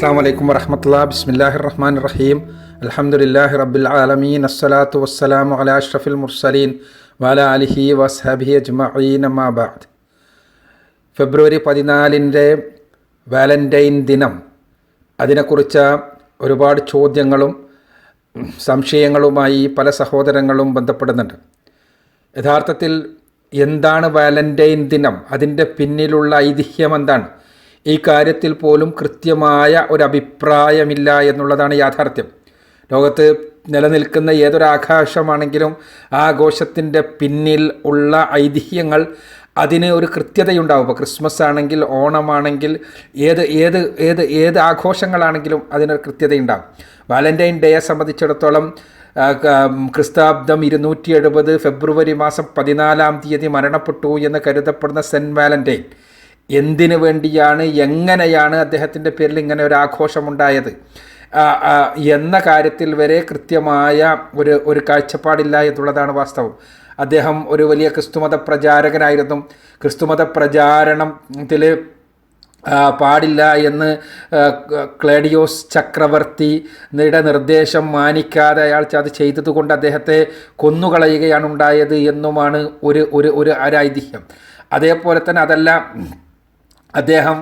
അസ്സാം വലൈക്കും വറഹമത്തുള്ളാഹി ബിസ്മില്ലാഹിർ റഹ്മാനിർ റഹീം അൽഹംദുലില്ലാഹി റബ്ബിൽ ആലമീൻ അസ്സലാത്തു വസ്സലാമു അലാ അഷ്റഫിൽ മുർസലീൻ വഅലാ ആലിഹി വസ്ഹബിഹി അജ്മഈൻ അമ്മാ ബഅദ്. ഫെബ്രുവരി 14 വാലന്റൈൻ ദിനം, അതിനെക്കുറിച്ച് ഒരുപാട് ചോദ്യങ്ങളും സംശയങ്ങളുമായി പല സഹോദരങ്ങളും ബന്ധപ്പെടുന്നുണ്ട്. യഥാർത്ഥത്തിൽ എന്താണ് വാലന്റൈൻ ദിനം, അതിൻ്റെ പിന്നിലുള്ള ഐതിഹ്യം എന്താണ്, ഈ കാര്യത്തിൽ പോലും കൃത്യമായ ഒരു അഭിപ്രായമില്ല എന്നുള്ളതാണ് യാഥാർത്ഥ്യം. ലോകത്ത് നിലനിൽക്കുന്ന ഏതൊരാഘോഷമാണെങ്കിലും ആ ആഘോഷത്തിൻ്റെ പിന്നിൽ ഉള്ള ഐതിഹ്യങ്ങൾ അതിന് ഒരു കൃത്യതയുണ്ടാവും. ഇപ്പോൾ ക്രിസ്മസ് ആണെങ്കിൽ, ഓണമാണെങ്കിൽ, ഏത് ആഘോഷങ്ങളാണെങ്കിലും അതിനൊരു കൃത്യതയുണ്ടാകും. വാലന്റൈൻ ഡേയെ സംബന്ധിച്ചിടത്തോളം ക്രിസ്താബ്ദം 270 ഫെബ്രുവരി മാസം 14 മരണപ്പെട്ടു എന്ന് കരുതപ്പെടുന്ന സെൻറ്റ് വാലന്റൈൻ എന്തിനു വേണ്ടിയാണ്, എങ്ങനെയാണ് അദ്ദേഹത്തിൻ്റെ പേരിൽ ഇങ്ങനെ ഒരു ആഘോഷമുണ്ടായത് എന്ന കാര്യത്തിൽ വരെ കൃത്യമായ ഒരു കാഴ്ചപ്പാടില്ല എന്നുള്ളതാണ് വാസ്തവം. അദ്ദേഹം ഒരു വലിയ ക്രിസ്തുമത പ്രചാരകനായിരുന്നു. ക്രിസ്തുമത പ്രചാരണത്തിൽ പാടില്ല എന്ന് ക്ലേഡിയോസ് ചക്രവർത്തിയുടെ നിർദ്ദേശം മാനിക്കാതെ അയാൾ അത് ചെയ്തതുകൊണ്ട് അദ്ദേഹത്തെ കൊന്നുകളയുകയാണ് ഉണ്ടായത് എന്നുമാണ് ഒരു ഐതിഹ്യം. അതേപോലെ തന്നെ അതല്ല, അദ്ദേഹം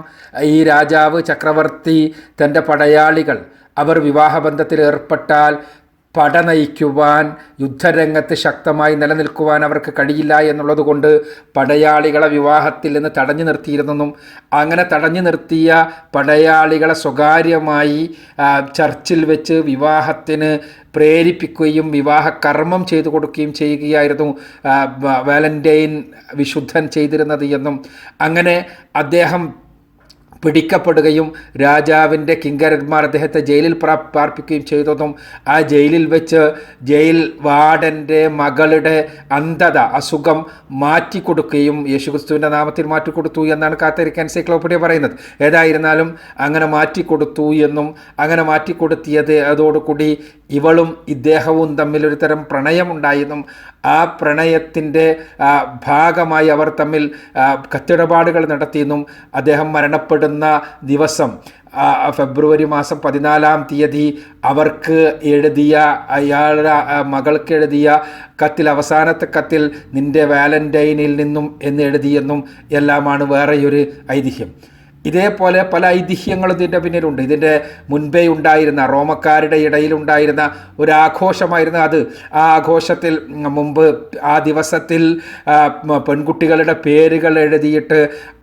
ഈ രാജാവ് ചക്രവർത്തി തൻ്റെ പടയാളികൾ അവർ വിവാഹബന്ധത്തിൽ ഏർപ്പെട്ടാൽ പട നയിക്കുവാൻ, യുദ്ധരംഗത്ത് ശക്തമായി നിലനിൽക്കുവാൻ അവർക്ക് കഴിയില്ല എന്നുള്ളതുകൊണ്ട് പടയാളികളെ വിവാഹത്തിൽ നിന്ന് തടഞ്ഞു നിർത്തിയിരുന്നെന്നും അങ്ങനെ തടഞ്ഞു നിർത്തിയ പടയാളികളെ സ്വകാര്യമായി ചർച്ചിൽ വെച്ച് വിവാഹത്തിന് പ്രേരിപ്പിക്കുകയും വിവാഹ കർമ്മം ചെയ്തു കൊടുക്കുകയും ചെയ്യുകയായിരുന്നു വാലന്റൈൻ വിശുദ്ധൻ ചെയ്തിരുന്നത് എന്നും, അങ്ങനെ അദ്ദേഹം പിടിക്കപ്പെടുകയും രാജാവിൻ്റെ കിങ്കരന്മാർ അദ്ദേഹത്തെ ജയിലിൽ പാർപ്പിക്കുകയും ചെയ്തതും, ആ ജയിലിൽ വെച്ച് ജയിൽ വാർഡൻ്റെ മകളുടെ അസുഖം മാറ്റിക്കൊടുക്കുകയും യേശുക്രിസ്തുവിൻ്റെ നാമത്തിൽ മാറ്റിക്കൊടുത്തു എന്നാണ് കാത്തലിക് എൻസൈക്ലോപീഡിയ പറയുന്നത്. ഏതായിരുന്നാലും അങ്ങനെ മാറ്റിക്കൊടുത്തു എന്നും, അങ്ങനെ മാറ്റിക്കൊടുത്തിയത് അതോടുകൂടി ഇവളും ഇദ്ദേഹവും തമ്മിലൊരു തരം പ്രണയമുണ്ടായെന്നും, ആ പ്രണയത്തിൻ്റെ ഭാഗമായി അവർ തമ്മിൽ കത്തിടപാടുകൾ നടത്തിയെന്നും, അദ്ദേഹം മരണപ്പെടുന്ന ദിവസം ഫെബ്രുവരി മാസം 14 അവർക്ക് എഴുതിയ, അയാളുടെ മകൾക്ക് എഴുതിയ കത്തിൽ, അവസാനത്തെ കത്തിൽ നിൻ്റെ വാലന്റൈനിൽ നിന്നും എന്ന് എഴുതിയെന്നും എല്ലാമാണ് വേറെയൊരു ഐതിഹ്യം. ഇതേപോലെ പല ഐതിഹ്യങ്ങളും ഇതിൻ്റെ പിന്നിലുണ്ട്. ഇതിൻ്റെ മുൻപേ ഉണ്ടായിരുന്ന റോമക്കാരുടെ ഇടയിലുണ്ടായിരുന്ന ഒരു ആഘോഷമായിരുന്നു അത്. ആ ആഘോഷത്തിൽ മുമ്പ് ആ ദിവസത്തിൽ പെൺകുട്ടികളുടെ പേരുകൾ എഴുതിയിട്ട്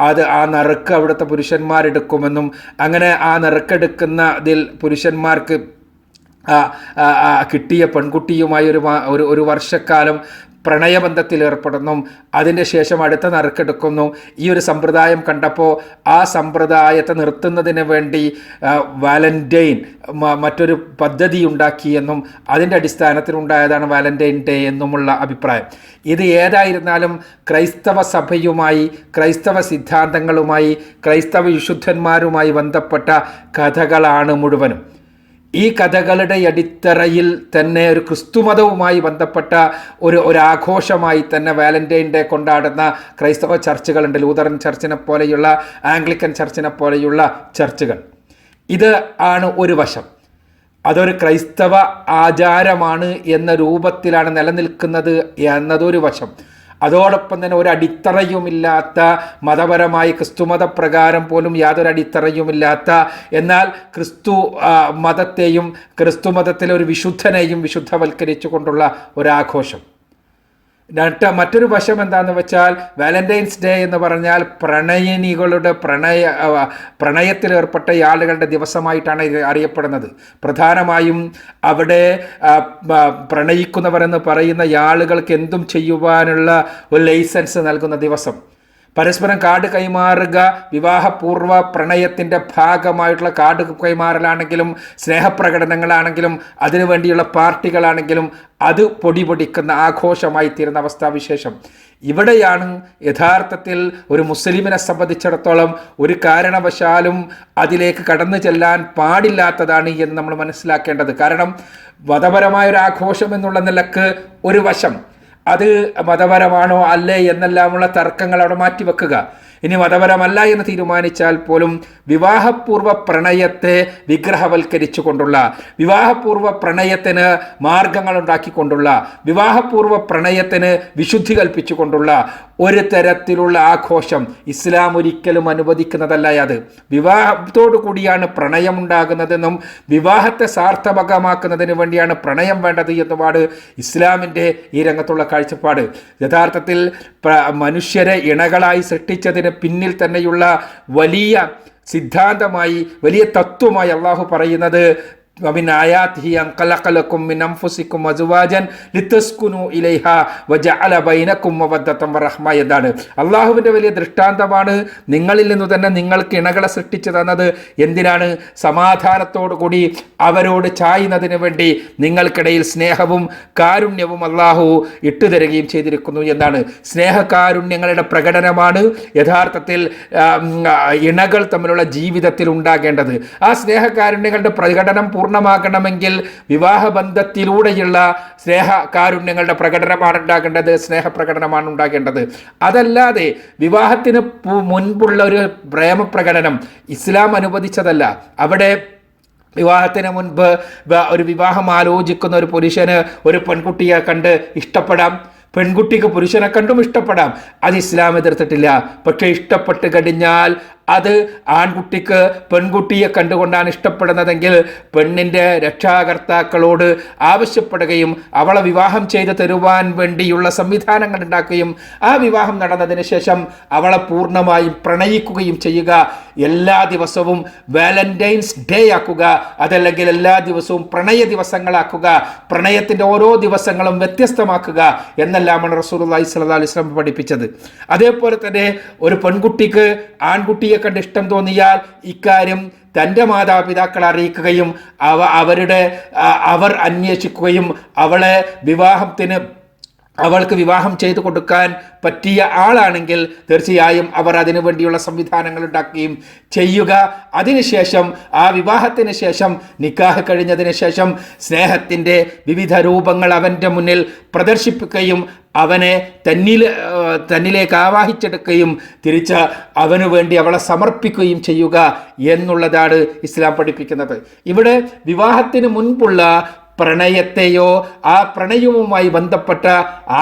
ആ നറുക്ക് അവിടുത്തെ പുരുഷന്മാരെടുക്കുമെന്നും, അങ്ങനെ ആ നറുക്കെടുക്കുന്നതിൽ പുരുഷന്മാർക്ക് കിട്ടിയ പെൺകുട്ടിയുമായി ഒരു വർഷക്കാലം പ്രണയബന്ധത്തിൽ ഏർപ്പെടുന്നു. അതിൻ്റെ ശേഷം അടുത്ത നറുക്കെടുക്കുന്നു. ഈ ഒരു സമ്പ്രദായം കണ്ടപ്പോൾ ആ സമ്പ്രദായത്തെ നിർത്തുന്നതിന് വേണ്ടി വാലന്റൈൻ മറ്റൊരു പദ്ധതി ഉണ്ടാക്കിയെന്നും അതിൻ്റെ അടിസ്ഥാനത്തിലുണ്ടായതാണ് വാലന്റൈൻ ഡേ എന്നുമുള്ള അഭിപ്രായം. ഇത് ഏതായിരുന്നാലും ക്രൈസ്തവ സഭയുമായി, ക്രൈസ്തവ സിദ്ധാന്തങ്ങളുമായി, ക്രൈസ്തവ വിശുദ്ധന്മാരുമായി ബന്ധപ്പെട്ട കഥകളാണ് മുഴുവനും. ഈ കഥകളുടെ അടിത്തറയിൽ തന്നെ ഒരു ക്രിസ്തുമതവുമായി ബന്ധപ്പെട്ട ഒരു ആഘോഷമായി തന്നെ വാലന്റൈൻ ഡേ കൊണ്ടാടുന്ന ക്രൈസ്തവ ചർച്ചുകളുണ്ട്. ലൂതറൻ ചർച്ചിനെ പോലെയുള്ള, ആംഗ്ലിക്കൻ ചർച്ചിനെ പോലെയുള്ള ചർച്ചുകൾ. ഇത് ആണ് ഒരു വശം. അതൊരു ക്രൈസ്തവ ആചാരമാണ് എന്ന രൂപത്തിലാണ് നിലനിൽക്കുന്നത് എന്നതൊരു വശം. അതോടൊപ്പം തന്നെ ഒരു അടിത്തറയുമില്ലാത്ത, മതപരമായി ക്രിസ്തുമതപ്രകാരം പോലും യാതൊരു അടിത്തറയുമില്ലാത്ത, എന്നാൽ ക്രിസ്തു മതത്തെയും ക്രിസ്തുമതത്തിലെ ഒരു വിശുദ്ധനെയും വിശുദ്ധവൽക്കരിച്ചു കൊണ്ടുള്ള ഒരാഘോഷം. മറ്റൊരു വശം എന്താണെന്ന് വെച്ചാൽ, വാലന്റൈൻസ് ഡേ എന്ന് പറഞ്ഞാൽ പ്രണയിനികളുടെ പ്രണയത്തിലേർപ്പെട്ട ആളുകളുടെ ദിവസമായിട്ടാണ് ഇത് അറിയപ്പെടുന്നത്. പ്രധാനമായും അവിടെ പ്രണയിക്കുന്നവരെന്ന് പറയുന്ന ആളുകൾക്ക് എന്തും ചെയ്യുവാനുള്ള ഒരു ലൈസൻസ് നൽകുന്ന ദിവസം. പരസ്പരം കാർഡ് കൈമാറുക, വിവാഹപൂർവ്വ പ്രണയത്തിൻ്റെ ഭാഗമായിട്ടുള്ള കാർഡ് കൈമാറലാണെങ്കിലും, സ്നേഹപ്രകടനങ്ങളാണെങ്കിലും, അതിനുവേണ്ടിയുള്ള പാർട്ടികളാണെങ്കിലും അത് പൊടിപൊടിക്കുന്ന ആഘോഷമായി തീരുന്ന അവസ്ഥാവിശേഷം. ഇവിടെയാണ് യഥാർത്ഥത്തിൽ ഒരു മുസ്ലിമിനെ സംബന്ധിച്ചിടത്തോളം ഒരു കാരണവശാലും അതിലേക്ക് കടന്നു ചെല്ലാൻ പാടില്ലാത്തതാണ് എന്ന് നമ്മൾ മനസ്സിലാക്കേണ്ടത്. കാരണം മതപരമായൊരു ആഘോഷം എന്നുള്ള നിലക്ക് ഒരു വശം, അത് മതപരമാണോ അല്ലേ എന്നെല്ലാമുള്ള തർക്കങ്ങൾ അവിടെ മാറ്റിവെക്കുക. ഇനി മതപരമല്ല എന്ന് തീരുമാനിച്ചാൽ പോലും വിവാഹപൂർവ്വ പ്രണയത്തെ വിഗ്രഹവൽക്കരിച്ചു കൊണ്ടുള്ള, വിവാഹപൂർവ്വ പ്രണയത്തിന് മാർഗങ്ങൾ ഉണ്ടാക്കിക്കൊണ്ടുള്ള, വിവാഹപൂർവ്വ പ്രണയത്തിന് വിശുദ്ധി കൽപ്പിച്ചുകൊണ്ടുള്ള ഒരു തരത്തിലുള്ള ആഘോഷം ഇസ്ലാം ഒരിക്കലും അനുവദിക്കുന്നതല്ല. അത് വിവാഹത്തോടു കൂടിയാണ് പ്രണയമുണ്ടാകുന്നതെന്നും വിവാഹത്തെ സാർത്ഥകമാക്കുന്നതിന് വേണ്ടിയാണ് പ്രണയം വേണ്ടത് എന്നുമാണ് ഇസ്ലാമിൻ്റെ ഈ രംഗത്തുള്ള കാഴ്ചപ്പാട്. യഥാർത്ഥത്തിൽ മനുഷ്യരെ ഇണകളായി സൃഷ്ടിച്ചതിന് പിന്നിൽ തന്നെയുള്ള വലിയ സിദ്ധാന്തമായി, വലിയ തത്വമായി അള്ളാഹു പറയുന്നത് ومن آياته أن خلق لكم من أنفسكم أزواجا لتسكنوا إليها وجعل بينكم مودة ورحمة എന്നാണ്. അള്ളാഹുവിൻ്റെ വലിയ ദൃഷ്ടാന്തമാണ് നിങ്ങളിൽ നിന്ന് തന്നെ നിങ്ങൾക്ക് ഇണകളെ സൃഷ്ടിച്ചു തന്നത്. എന്തിനാണ്? സമാധാനത്തോടു കൂടി അവരോട് ചായുന്നതിന് വേണ്ടി നിങ്ങൾക്കിടയിൽ സ്നേഹവും കാരുണ്യവും അള്ളാഹു ഇട്ടുതരികയും ചെയ്തിരിക്കുന്നു എന്നാണ്. സ്നേഹകാരുണ്യങ്ങളുടെ പ്രകടനമാണ് യഥാർത്ഥത്തിൽ ഇണകൾ തമ്മിലുള്ള ജീവിതത്തിൽ ഉണ്ടാകേണ്ടത്. ആ സ്നേഹകാരുണ്യങ്ങളുടെ പ്രകടനം പൂർണ്ണമാകണമെങ്കിൽ വിവാഹബന്ധത്തിലൂടെയുള്ള സ്നേഹകാരുണ്യങ്ങളുടെ പ്രകടനമാണ് ഉണ്ടാകേണ്ടത്, സ്നേഹപ്രകടനമാണ് ഉണ്ടാകേണ്ടത്. അതല്ലാതെ വിവാഹത്തിന് മുൻപുള്ള ഒരു പ്രേമപ്രകടനം ഇസ്ലാം അനുവദിച്ചതല്ല. അവിടെ വിവാഹത്തിന് മുൻപ് ഒരു വിവാഹം ആലോചിക്കുന്ന ഒരു പുരുഷന് ഒരു പെൺകുട്ടിയെ കണ്ട് ഇഷ്ടപ്പെടാം, പെൺകുട്ടിക്ക് പുരുഷനെ കണ്ടും ഇഷ്ടപ്പെടാം. അത് ഇസ്ലാം എതിർത്തിട്ടില്ല. പക്ഷേ ഇഷ്ടപ്പെട്ട് കഴിഞ്ഞാൽ അത് ആൺകുട്ടിക്ക് പെൺകുട്ടിയെ കണ്ടുകൊണ്ടാണ് ഇഷ്ടപ്പെടുന്നതെങ്കിൽ പെണ്ണിൻ്റെ രക്ഷാകർത്താക്കളോട് ആവശ്യപ്പെടുകയും അവളെ വിവാഹം ചെയ്ത് തരുവാൻ വേണ്ടിയുള്ള സംവിധാനങ്ങൾ ഉണ്ടാക്കുകയും ആ വിവാഹം നടന്നതിന് ശേഷം അവളെ പൂർണ്ണമായും പ്രണയിക്കുകയും ചെയ്യുക. എല്ലാ ദിവസവും വാലന്റൈൻസ് ഡേ ആക്കുക, അതല്ലെങ്കിൽ എല്ലാ ദിവസവും പ്രണയ ദിവസങ്ങളാക്കുക, പ്രണയത്തിൻ്റെ ഓരോ ദിവസങ്ങളും വ്യത്യസ്തമാക്കുക എന്നെല്ലാമാണ് റസൂലുള്ളാഹി സ്വല്ലല്ലാഹു അലൈഹി വസല്ലം പഠിപ്പിച്ചത്. അതേപോലെ തന്നെ ഒരു പെൺകുട്ടിക്ക് ആൺകുട്ടിയെ കണ്ട് ഇഷ്ടം തോന്നിയാൽ ഇക്കാര്യം തൻ്റെ മാതാപിതാക്കളെ അറിയിക്കുകയും അവർ അന്വേഷിക്കുകയും അവൾക്ക് വിവാഹം ചെയ്തു കൊടുക്കാൻ പറ്റിയ ആളാണെങ്കിൽ തീർച്ചയായും അവർ അതിനു വേണ്ടിയുള്ള സംവിധാനങ്ങൾ ഉണ്ടാക്കുകയും ചെയ്യുക. അതിനുശേഷം ആ വിവാഹത്തിന് ശേഷം നിക്കാഹ് കഴിഞ്ഞതിന് ശേഷം സ്നേഹത്തിൻ്റെ വിവിധ രൂപങ്ങൾ അവൻ്റെ മുന്നിൽ പ്രദർശിപ്പിക്കുകയും അവനെ തന്നിലേക്ക് ആവാഹിച്ചെടുക്കുകയും തിരിച്ച് അവനു വേണ്ടി അവളെ സമർപ്പിക്കുകയും ചെയ്യുക എന്നുള്ളതാണ് ഇസ്ലാം പഠിപ്പിക്കുന്നത്. ഇവിടെ വിവാഹത്തിന് മുൻപുള്ള പ്രണയത്തെയോ ആ പ്രണയവുമായി ബന്ധപ്പെട്ട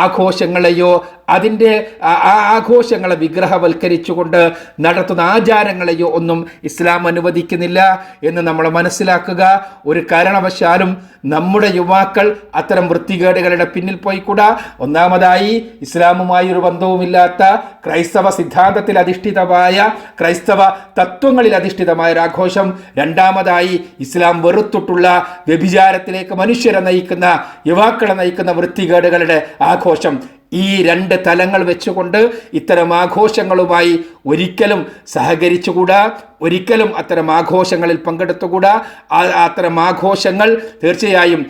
ആഘോഷങ്ങളെയോ അതിൻ്റെ ആ ആഘോഷങ്ങളെ വിഗ്രഹവൽക്കരിച്ചുകൊണ്ട് നടത്തുന്ന ആചാരങ്ങളെയോ ഒന്നും ഇസ്ലാം അനുവദിക്കുന്നില്ല എന്ന് നമ്മൾ മനസ്സിലാക്കുക. ഒരു കാരണവശാലും നമ്മുടെ യുവാക്കൾ അത്തരം വൃത്തികേടുകളുടെ പിന്നിൽ പോയിക്കൂടാ. ഒന്നാമതായി ഇസ്ലാമുമായി ഒരു ബന്ധവുമില്ലാത്ത ക്രൈസ്തവ സിദ്ധാന്തത്തിൽ അധിഷ്ഠിതമായ ക്രൈസ്തവ തത്വങ്ങളിൽ അധിഷ്ഠിതമായ ഒരു ആഘോഷം. രണ്ടാമതായി ഇസ്ലാം വെറുത്തിട്ടുള്ള വ്യഭിചാരത്തിലേക്ക് മനുഷ്യരെ നയിക്കുന്ന, യുവാക്കളെ നയിക്കുന്ന വൃത്തികേടുകളുടെ ആഘോഷം. ഈ രണ്ട് തലങ്ങൾ വെച്ചുകൊണ്ട് ഇത്തരം ആഘോഷങ്ങളുമായി ഒരിക്കലും സഹകരിച്ചുകൂടാ, ഒരിക്കലും അത്തരം ആഘോഷങ്ങളിൽ പങ്കെടുത്തുകൂടാ. അത്തരം ആഘോഷങ്ങൾ തീർച്ചയായും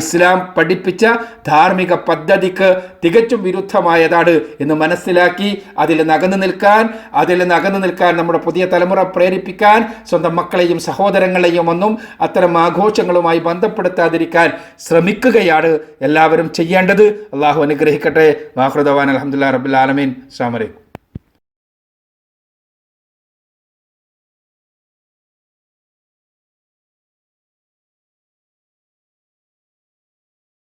ഇസ്ലാം പഠിപ്പിച്ച ധാർമ്മിക പദ്ധതിക്ക് തികച്ചും വിരുദ്ധമായതാണ് എന്ന് മനസ്സിലാക്കി അതിൽ നിന്ന് അകന്നു നിൽക്കാൻ നമ്മുടെ പുതിയ തലമുറ പ്രേരിപ്പിക്കാൻ, സ്വന്തം മക്കളെയും സഹോദരങ്ങളെയും ഒന്നും അത്തരം ആഘോഷങ്ങളുമായി ബന്ധപ്പെടുത്താതിരിക്കാൻ ശ്രമിക്കുകയാണ് എല്ലാവരും ചെയ്യേണ്ടത്. അള്ളാഹു അനുഗ്രഹിക്കട്ടെ. വാഹൃദവാൻ അൽഹംദുലില്ലാഹി റബ്ബിൽ ആലമീൻ. അസ്സലാമു അലൈക്കും.